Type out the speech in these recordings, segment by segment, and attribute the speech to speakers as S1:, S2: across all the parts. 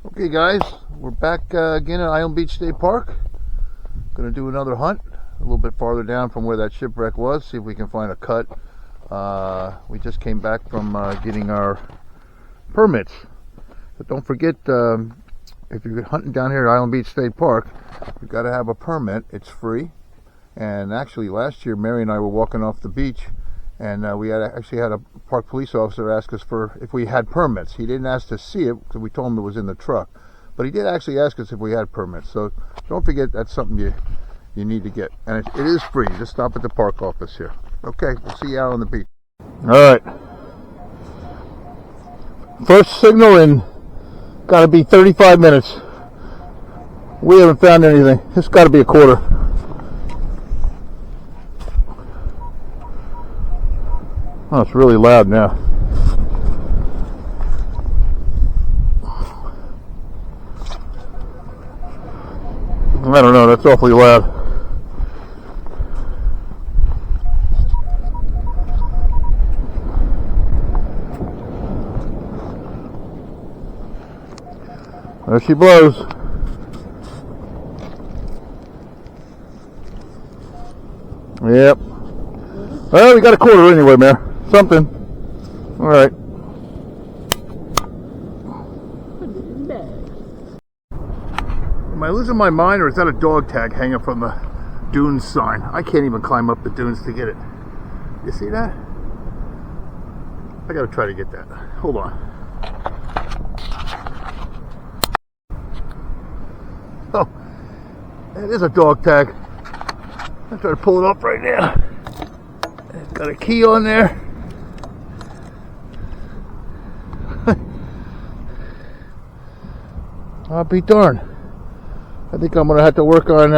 S1: Okay guys, we're back again at Island Beach State Park. Gonna do another hunt a little bit farther down from where that shipwreck was, see if we can find a cut. We just came back from getting our permits. But don't forget, if you're hunting down here at Island Beach State Park, you've got to have a permit. It's free. And actually last year Mary and I were walking off the beach, and we actually had a park police officer ask us for if we had permits. He didn't ask to see it because we told him it was in the truck, but he did actually ask us if we had permits. So don't forget, that's something you need to get, and it is free. Just stop at the park office here. Okay, we'll see you out on the beach. All right, first signal in got to be 35 minutes. We haven't found anything. It's got to be a quarter. Oh, it's really loud now. I don't know, that's awfully loud. There she blows. Yep. Well, we got a quarter anyway, Mayor. Something. All right. Am I losing my mind, or is that a dog tag hanging from the dunes sign? I can't even climb up the dunes to get it. You see that? I gotta try to get that. Hold on. Oh, it is a dog tag. I'll try to pull it up right now. It's got a key on there. I'll be darned. I think I'm going to have to work on,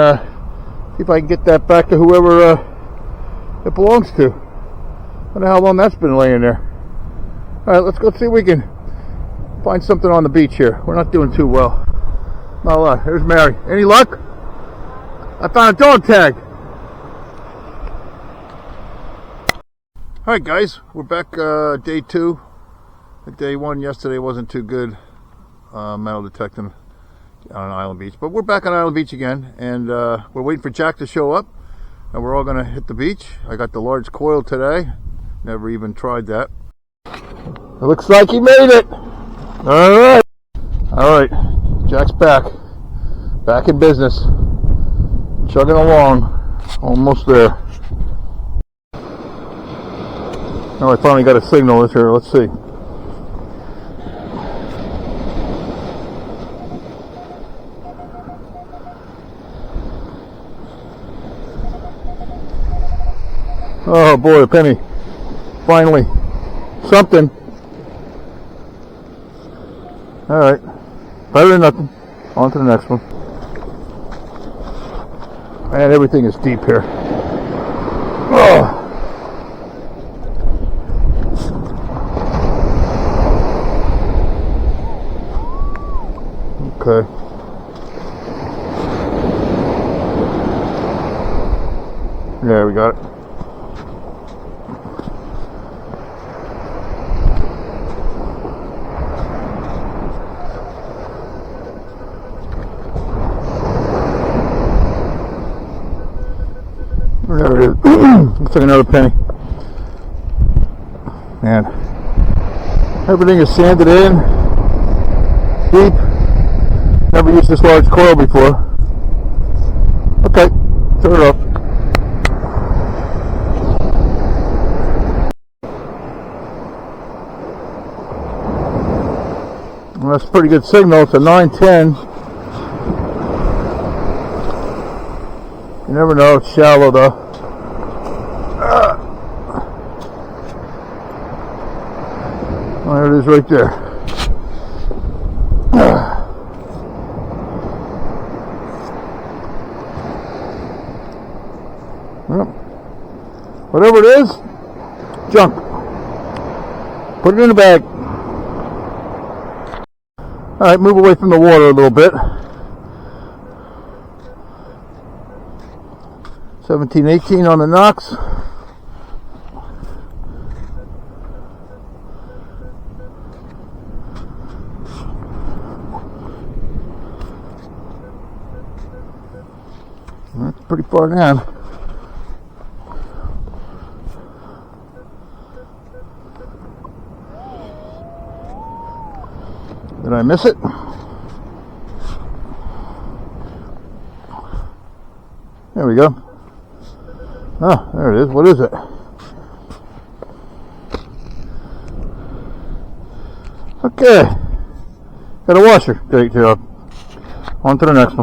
S1: see if I can get that back to whoever it belongs to. I wonder how long that's been laying there. Alright, let's go see if we can find something on the beach here. We're not doing too well. Not a lot. Here's Mary. Any luck? I found a dog tag. Alright guys, we're back day 2. I think day 1 yesterday wasn't too good. Metal detecting on Island Beach, but we're back on Island Beach again, and we're waiting for Jack to show up, and we're all gonna hit the beach. I got the large coil today, never even tried that. It looks like he made it. All right, Jack's back in business, chugging along, almost there. Oh, I finally got a signal here. Let's see. Oh boy, a penny. Finally. Something. Alright. Better than nothing. On to the next one. Man, everything is deep here. Oh. Okay. There we got it. There it is. Looks like another penny. Man, everything is sanded in, deep. Never used this large coil before. Okay, turn it off. Well, that's a pretty good signal. It's a 910. You never know. It's shallow though. Oh, there it is right there. Well, whatever it is, junk. Put it in a bag. Alright, move away from the water a little bit. 1718 on the Knox. That's pretty far down. Did I miss it? There we go. Oh, there it is. What is it? Okay. Got a washer. Great job. On to the next one.